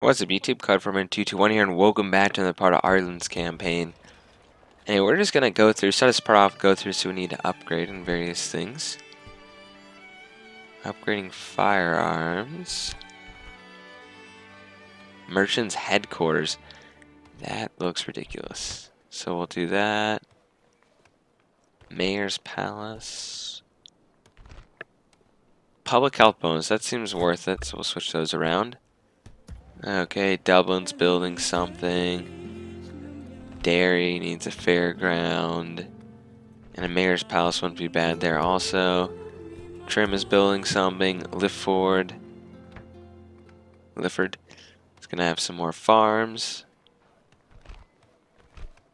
What's up, YouTube? Codforman221 here, and welcome back to another part of Ireland's campaign. And we're just gonna go through, start this part off, go through, so we need to upgrade in various things. Upgrading firearms. Merchant's headquarters. That looks ridiculous. So we'll do that. Mayor's palace. Public health bonus, that seems worth it, so we'll switch those around. Okay, Dublin's building something. Derry needs a fairground. And a mayor's palace wouldn't be bad there also. Trim is building something. Lifford is gonna have some more farms.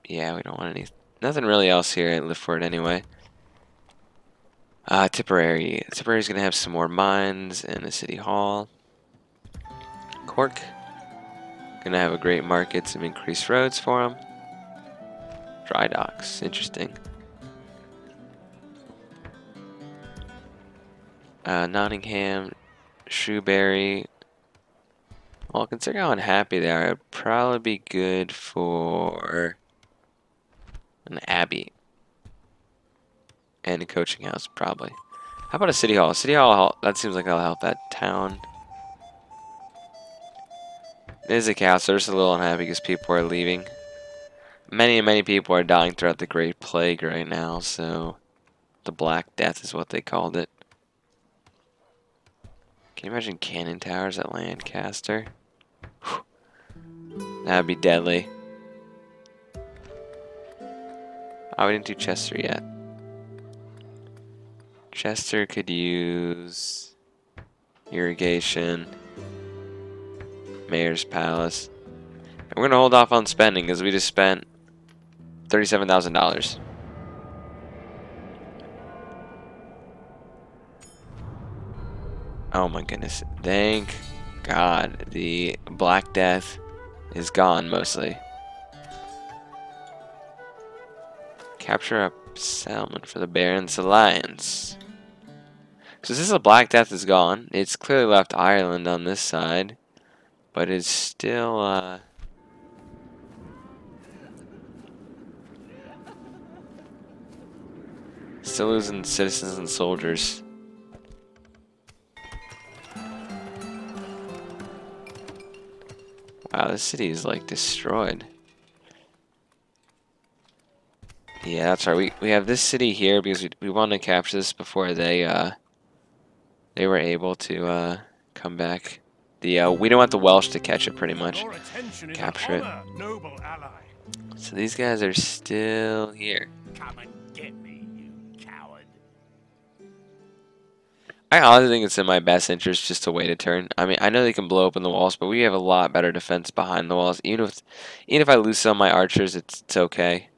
Yeah, we don't want nothing really else here at Lifford anyway. Tipperary. Tipperary's gonna have some more mines and a city hall. Cork. Gonna have a great market, some increased roads for them. Dry docks, interesting. Nottingham, Shrewsbury. Well, considering how unhappy they are, it'd probably be good for an abbey and a coaching house, probably. How about a city hall? City hall, that seems like that'll help that town. It is a castle. They're just a little unhappy because people are leaving. Many people are dying throughout the Great Plague right now, so the Black Death is what they called it. Can you imagine cannon towers at Lancaster? Whew. That'd be deadly. Oh, we didn't do Chester yet. Chester could use irrigation, Mayor's Palace. And we're gonna hold off on spending because we just spent $37,000. Oh my goodness. Thank God the Black Death is gone mostly. Capture a settlement for the Barons Alliance. So since the Black Death is gone, it's clearly left Ireland on this side, but it's still still losing citizens and soldiers. Wow, this city is like destroyed. Yeah, that's right. We have this city here because we wanted to capture this before they were able to come back. We don't want the Welsh to catch it, pretty much. Capture it. So these guys are still here. Come and get me, you coward. I honestly think it's in my best interest just to wait a turn. I mean, I know they can blow open the walls, but we have a lot better defense behind the walls. Even if I lose some of my archers, it's okay.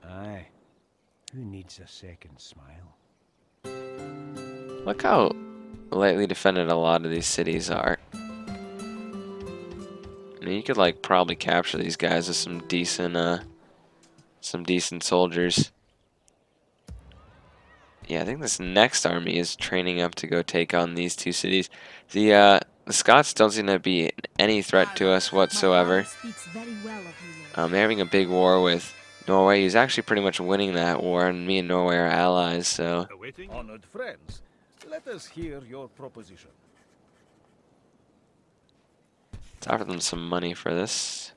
Aye. Who needs a second smile? Look how lightly defended a lot of these cities are. I mean, you could like probably capture these guys with some decent soldiers. Yeah, I think this next army is training up to go take on these two cities. The Scots don't seem to be any threat to us whatsoever. They're having a big war with Norway. He's actually pretty much winning that war, and me and Norway are allies, so. Honored friends, let us hear your proposition. Let's offer them some money for this.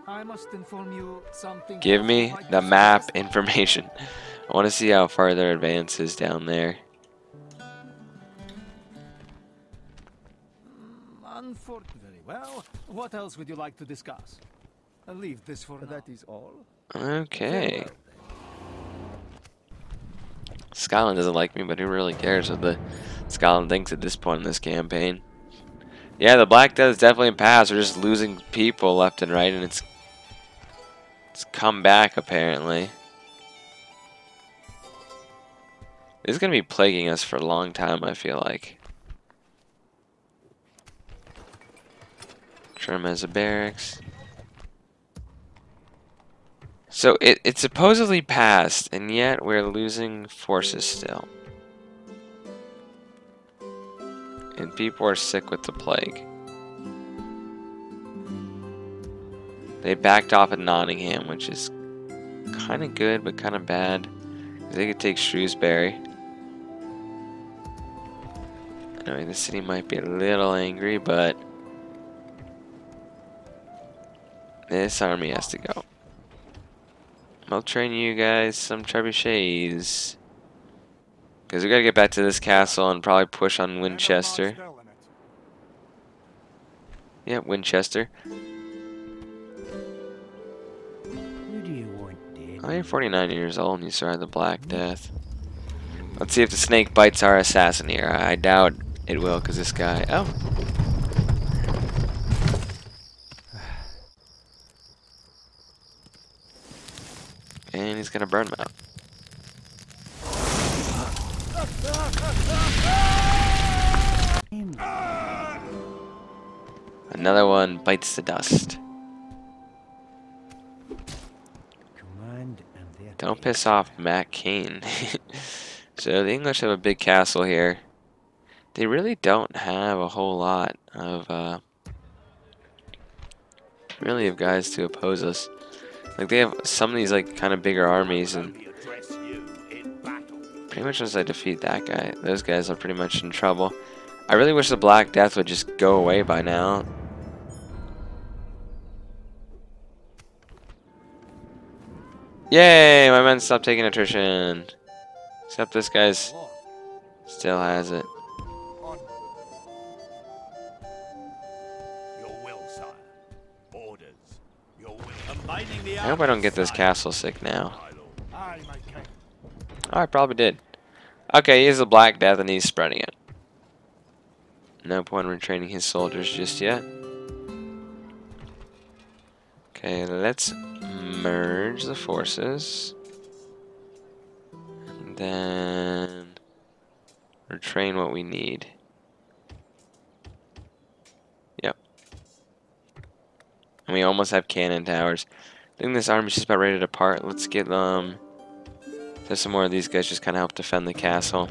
I must inform you something. Give me the map information. I want to see how far their advance is down there. Unfortunately, well, what else would you like to discuss? I'll leave this for now. That is all. Okay. Scotland doesn't like me, but who really cares what the Scotland thinks at this point in this campaign? Yeah, the Black Death is definitely in pass. We're just losing people left and right, and it's come back apparently. This is gonna be plaguing us for a long time, I feel like. Trim has a barracks. So it supposedly passed, and yet we're losing forces still. And people are sick with the plague. They backed off at Nottingham, which is kind of good, but kind of bad. They could take Shrewsbury. I mean, the city might be a little angry, but this army has to go. I'll train you guys some trebuchets. Because we gotta get back to this castle and probably push on Winchester. Yep, Winchester. Who do you want dead? Oh, you're 49 years old and you survived the Black Death. Let's see if the snake bites our assassin here. I doubt it will, because this guy... Oh! And he's gonna burn him out. Another one bites the dust. Command and their Don't piss off Matt Cain. So the English have a big castle here. They really don't have a whole lot of really of guys to oppose us. Like they have some of these like kind of bigger armies, and pretty much once I defeat that guy, those guys are pretty much in trouble. I really wish the Black Death would just go away by now. Yay! My men stopped taking attrition. Except this guy's still has it. Your will, sire. Orders. Your will. I hope I don't get this castle sick now. Aye, my king. Oh, I probably did. Okay, he is the Black Death and he's spreading it. No point in retraining his soldiers just yet. Okay, let's merge the forces. And then retrain what we need. Yep. And we almost have cannon towers. I think this army's just about ready to depart. Let's get there's some more of these guys just kind of help defend the castle.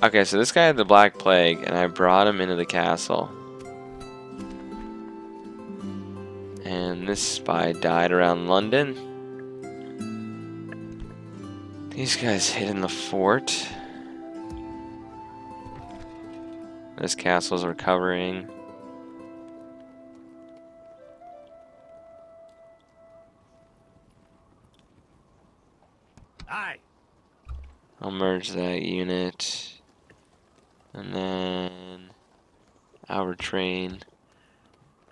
Okay, so this guy had the Black Plague, and I brought him into the castle. And this spy died around London. These guys hid in the fort. This castle's recovering. Aye. I'll merge that unit. And then I'll retrain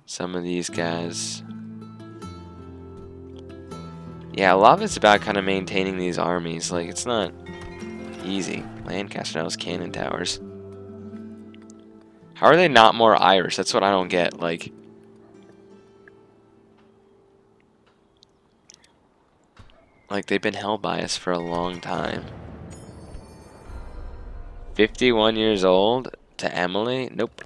some of these guys. Yeah, a lot of it's about kind of maintaining these armies. Like, it's not easy. Lancaster now has cannon towers. How are they not more Irish? That's what I don't get. Like, they've been held by us for a long time. 51 years old to Emily? Nope.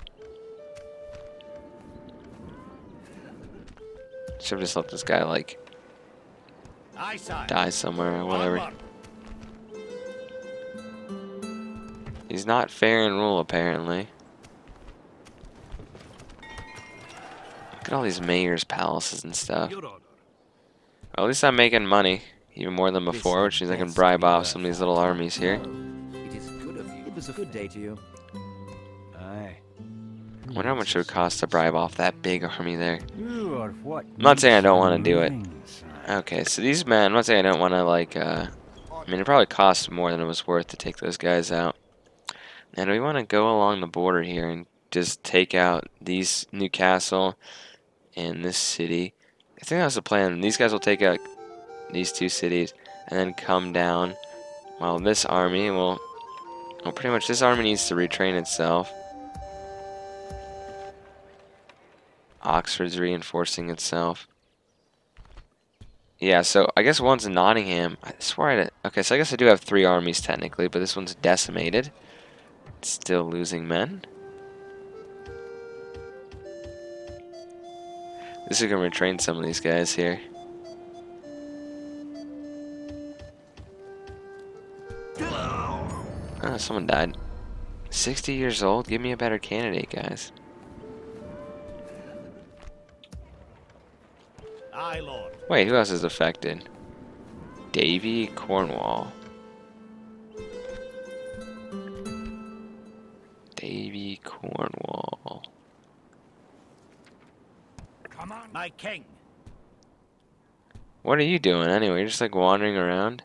Should have just let this guy, like, Aye, sire. die somewhere or whatever. Onward. He's not fair in rule, apparently. Look at all these mayor's palaces and stuff. Your order. Well, at least I'm making money, even more than before, which means I can bribe off some of these little armies here. It is good of you. It was a good day to you. Aye. I wonder how much it would cost to bribe off that big army there. You are what? I'm not saying I don't want to do it. moving, sire. Okay, so these men, I'm not saying I don't want to, like, I mean, it probably cost more than it was worth to take those guys out. And we want to go along the border here and just take out these Newcastle and this city. I think that's the plan. These guys will take out these two cities and then come down, while this army will, well, pretty much this army needs to retrain itself. Oxford's reinforcing itself. Yeah, so I guess one's in Nottingham. I swear I did. Okay, so I guess I do have 3 armies technically, but this one's decimated. It's still losing men. This is gonna retrain some of these guys here. Oh, someone died. 60 years old? Give me a better candidate, guys. Aye, Lord. Wait, who else is affected? Davy Cornwall. Davy Cornwall. Come on. My king. What are you doing anyway? You're just like wandering around?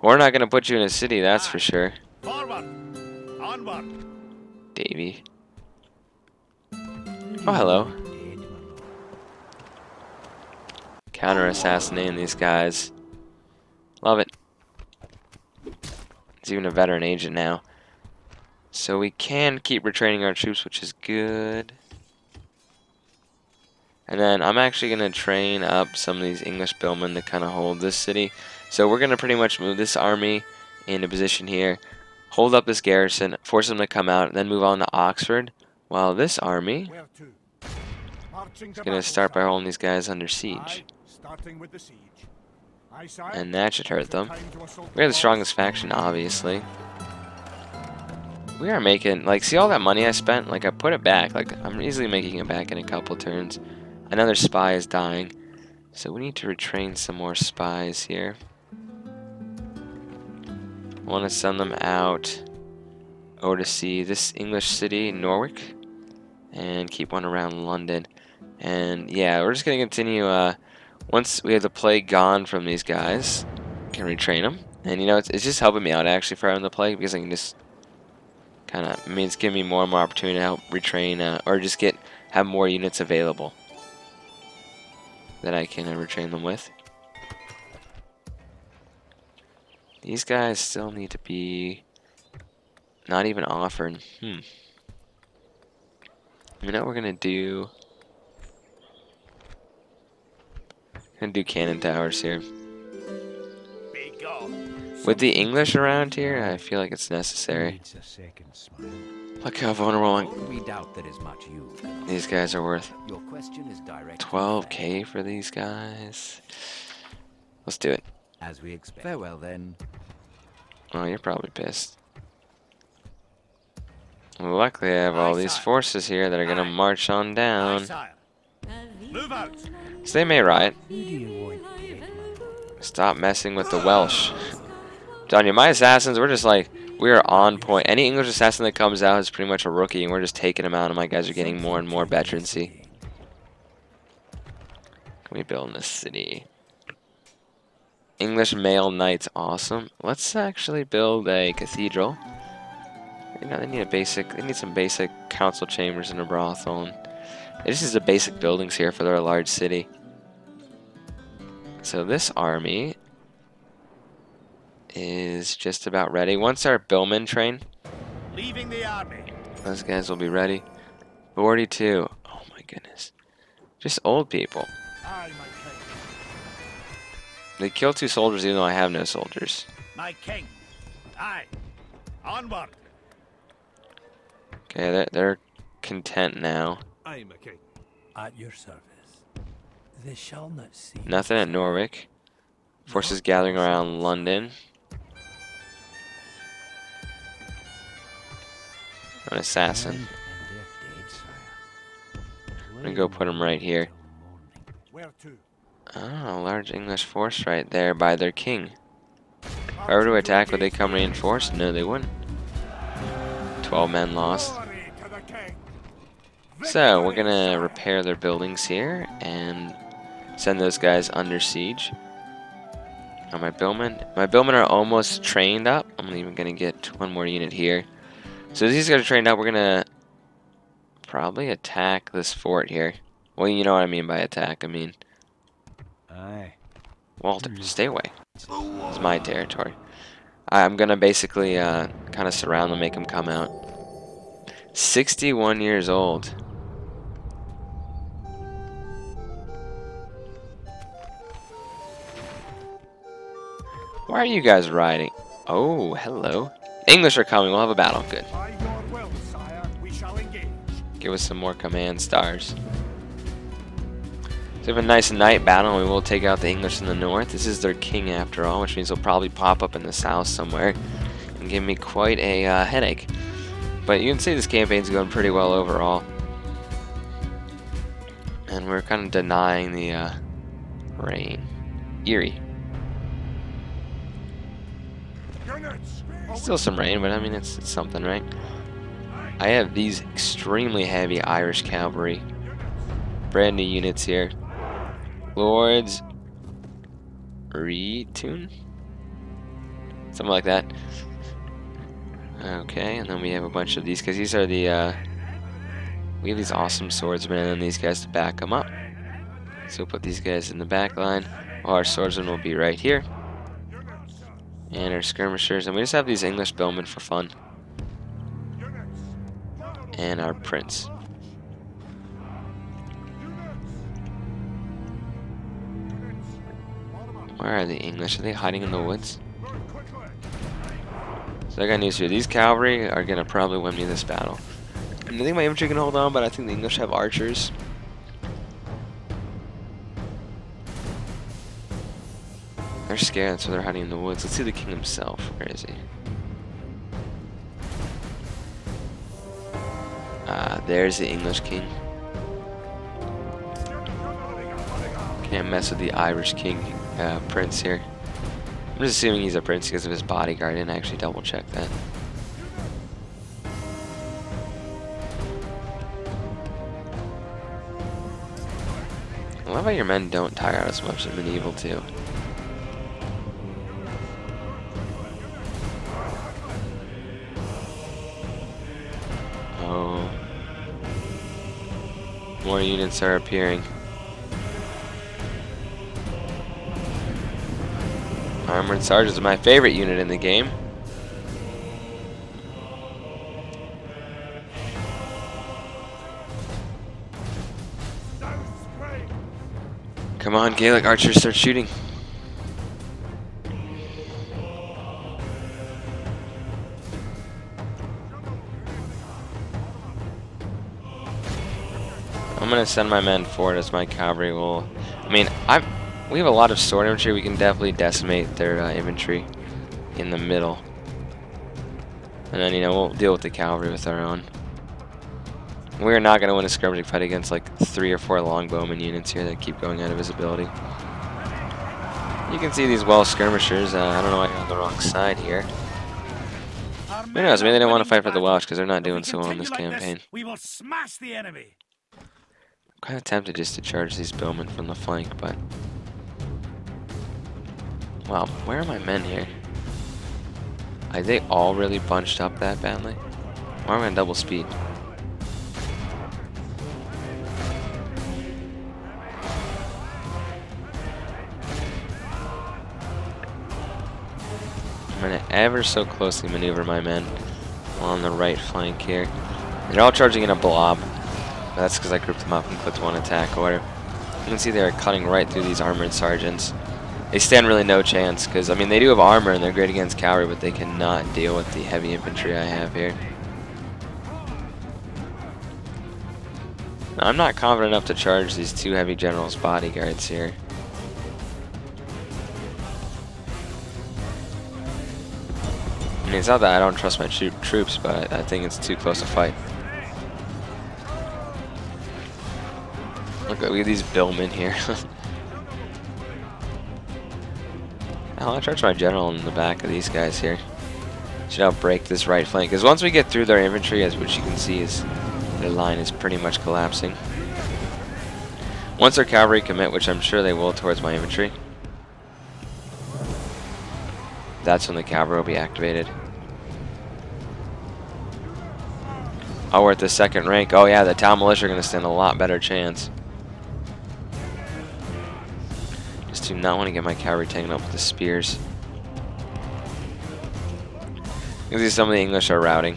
We're not gonna put you in a city, that's for sure. Forward. Onward. Davy. Oh, hello. Dead, my lord. Counter-assassinating these guys. Love it. He's even a veteran agent now. So we can keep retraining our troops, which is good. And then I'm actually going to train up some of these English billmen to kind of hold this city. So we're going to pretty much move this army into position here, hold up this garrison, force them to come out, and then move on to Oxford. While this army Where to? Marching is going to start by holding these guys under siege. Starting with the siege. Aye, sire. And that should hurt them. Time to assault We're the walls. strongest faction, obviously. We are making, like, see all that money I spent? Like, I put it back. Like, I'm easily making it back in a couple turns. Another spy is dying. So we need to retrain some more spies here. I want to send them out over to see this English city, Norwich. And keep one around London. And, yeah, we're just going to continue, once we have the plague gone from these guys, we can retrain them. And, you know, it's just helping me out, actually, for having the plague, because I can just kind of, I mean, it's giving me more and more opportunity to help retrain, or just have more units available that I can retrain them with. These guys still need to be not even offered. You know what we're gonna do? Gonna do cannon towers here. Be gone. With the English around here, I feel like it's Who necessary. needs a second smile? Look how vulnerable We doubt that as much you. these guys are worth. Your question is direct. 12k for these guys. Let's do it. As we expect. Farewell then. Oh, you're probably pissed. Well, luckily, I have all these forces here that are gonna march on Aye, down. sire. Move out. So they may riot. Who do you want dead, my lord? Stop messing with the Welsh. John, you, my assassins, we're just like, we are on point. Any English assassin that comes out is pretty much a rookie, and we're just taking them out, and my guys are getting more and more veterancy. Can we build in this city? English male knights, awesome. Let's actually build a cathedral. You know, they need some basic council chambers and a brothel. And this is the basic buildings here for their large city. So this army is just about ready. Once our billmen train, Leaving the army. those guys will be ready. 42. Oh my goodness. Just old people. Aye, my king. They kill 2 soldiers even though I have no soldiers. My king. Aye. Onward. Okay, they're content now. Aye, my king. At your service. They shall not see. Nothing at Norwich. Forces gathering around London. An assassin. And if dead, sire. I'm gonna go put him right here. Where to? Oh, a large English force right there by their king. If I were to attack, would they come reinforced? No, they wouldn't. 12 men lost. Glory to the king. So, we're gonna repair their buildings here and send those guys under siege. Now my billmen are almost trained up. I'm even gonna get one more unit here. So as these guys are trained up, we're gonna probably attack this fort here. Well, you know what I mean by attack. I mean, Aye. Walter, stay away. It's my territory. I'm gonna basically kind of surround them, make them come out. 61 years old. Why are you guys riding? Oh, hello. English are coming. We'll have a battle. Good. By your will, sire, we shall engage. Give us some more command stars. So we have a nice night battle, and we will take out the English in the north. This is their king after all, which means they'll probably pop up in the south somewhere. and give me quite a headache. But you can see this campaign's going pretty well overall. And we're kind of denying the rain. Eerie. Still some rain, but I mean it's something, right? I have these extremely heavy Irish cavalry. Brand new units here. Lords Retune? Something like that. Okay, and then we have a bunch of these, because these are the, we have these awesome swordsmen, and then these guys to back them up. So we'll put these guys in the back line, while our swordsmen will be right here. And our skirmishers, and we just have these English bowmen for fun. And our prince. Where are the English? Are they hiding in the woods? So I got news here. These cavalry are gonna probably win me this battle. And I think my infantry can hold on, but I think the English have archers. They're scared, so they're hiding in the woods. Let's see the king himself. Where is he? There's the English king. Can't mess with the Irish king prince here. I'm just assuming he's a prince because of his bodyguard. I didn't actually double check that. I love how your men don't tire out as much as medieval too. Oh. More units are appearing. Armored Sergeants are my favorite unit in the game. Come on, Gaelic archers, start shooting. I'm gonna send my men forward as my cavalry will. I mean, we have a lot of sword infantry. We can definitely decimate their infantry in the middle, and then we'll deal with the cavalry with our own. We're not gonna win a skirmishing fight against like 3 or 4 longbowman units here that keep going out of visibility. You can see these Welsh skirmishers. I don't know why you're on the wrong side here. Who knows? Maybe they didn't want to fight for the Welsh because they're not doing so well in this campaign. We will smash the enemy. I'm kind of tempted just to charge these bowmen from the flank, but wow, where are my men here? Are they all really bunched up that badly? Or am I on double speed? I'm gonna ever so closely maneuver my men on the right flank here. They're all charging in a blob. That's because I grouped them up and clicked one attack order. You can see they're cutting right through these armored sergeants. They stand really no chance because, I mean, they do have armor and they're great against cavalry, but they cannot deal with the heavy infantry I have here. Now, I'm not confident enough to charge these 2 heavy generals' bodyguards here. I mean, it's not that I don't trust my troops, but I think it's too close to fight. Look at these billmen here. I'll charge my general in the back of these guys here. Should outbreak this right flank. Because once we get through their infantry, as which you can see is their line is pretty much collapsing. Once their cavalry commit, which I'm sure they will towards my infantry, that's when the cavalry will be activated. Oh, we're at the 2nd rank. Oh yeah, the town militia are going to stand a lot better chance. Just do not want to get my cavalry taken up with the spears. You can see some of the English are routing.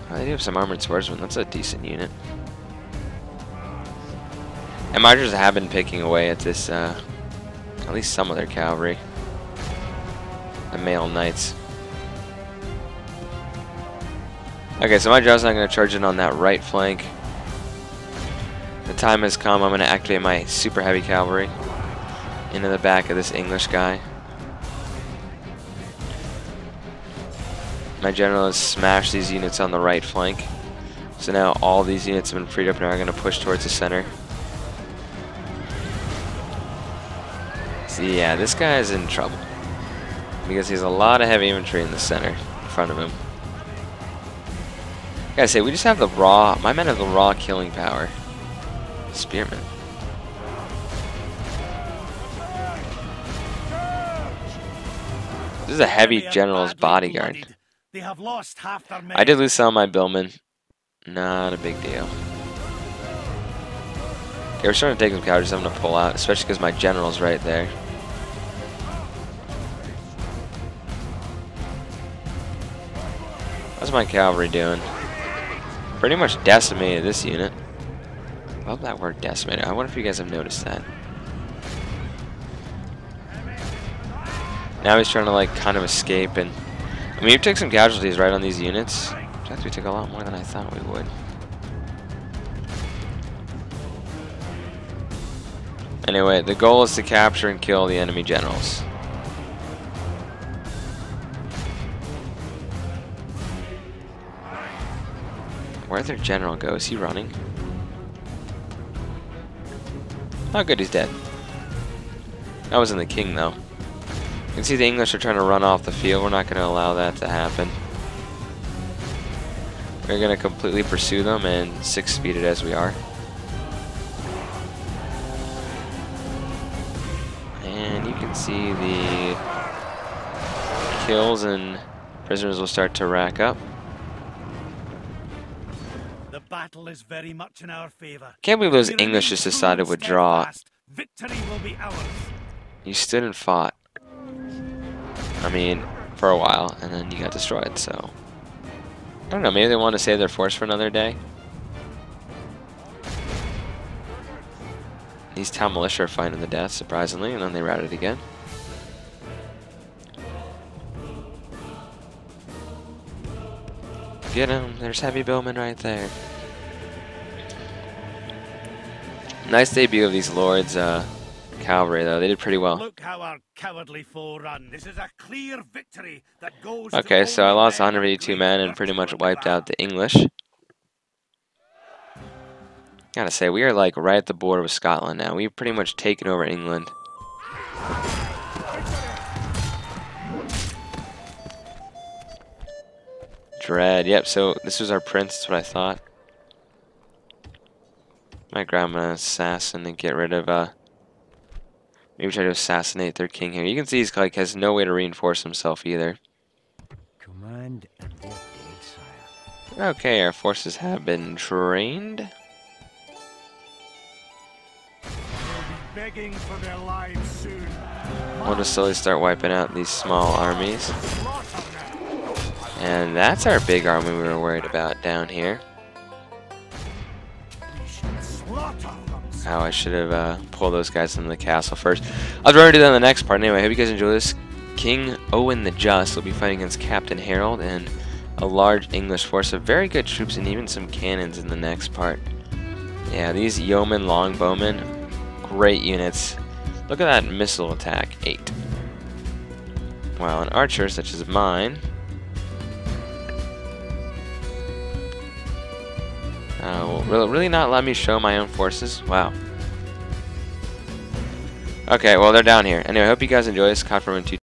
Oh, they do have some armored swordsmen. That's a decent unit. And my archers have been picking away at this, at least some of their cavalry. The male knights. Okay, so my job's not going to charge in on that right flank. The time has come. I'm going to activate my super heavy cavalry into the back of this English guy. My general has smashed these units on the right flank. So now all these units have been freed up and are going to push towards the center. So yeah, this guy is in trouble. Because he has a lot of heavy infantry in the center in front of him. I gotta say, we just have the raw, my men have the raw killing power. Spearmen. This is a heavy general's bodyguard. They have lost half their men. I did lose some of my billmen. Not a big deal. Okay, we're starting to take some casualties. I'm gonna pull out, especially because my general's right there. How's my cavalry doing? Pretty much decimated this unit. Love that word, decimated. I wonder if you guys have noticed that. Now he's trying to like kind of escape, and I mean, we took some casualties right on these units. In fact, we took a lot more than I thought we would. Anyway, the goal is to capture and kill the enemy generals. Where'd their general go? Is he running? Oh good, he's dead. That wasn't the king though. You can see the English are trying to run off the field. We're not going to allow that to happen. We're going to completely pursue them and 6-speed it as we are. And you can see the kills and prisoners will start to rack up. The battle is very much in our favor. Can't believe those English just decided to withdraw. Victory will be ours. You stood and fought. I mean, for a while, and then you got destroyed, so... I don't know, maybe they want to save their force for another day? These town militia are fighting the death, surprisingly, and then they routed again. Get him, there's heavy bowmen right there. Nice debut of these lords, cavalry, though. They did pretty well. Look how our cowardly foe run. This is a clear victory that goes Okay, to so I only lost men of 182 great men and pretty much virtue and wiped valor. out the English. Gotta say, we are like right at the border with Scotland now. We've pretty much taken over England. Dread, yep, so this was our prince, that's what I thought. Might grab an assassin and get rid of, maybe try to assassinate their king here. You can see he's like has no way to reinforce himself either. Command and they're dead, sire. Okay, our forces have been trained. Begging for their lives soon. We'll just slowly start wiping out these small armies. And that's our big army we were worried about down here. Oh, I should have pulled those guys into the castle first. I was ready to do that in the next part. Anyway, I hope you guys enjoy this. King Owen the Just will be fighting against Captain Harold and a large English force of very good troops and even some cannons in the next part. Yeah, these yeoman longbowmen, great units. Look at that missile attack, 8. While an archer such as mine will really not let me show my own forces. Wow. Okay, well they're down here. Anyway, I hope you guys enjoy this. Cod from 2.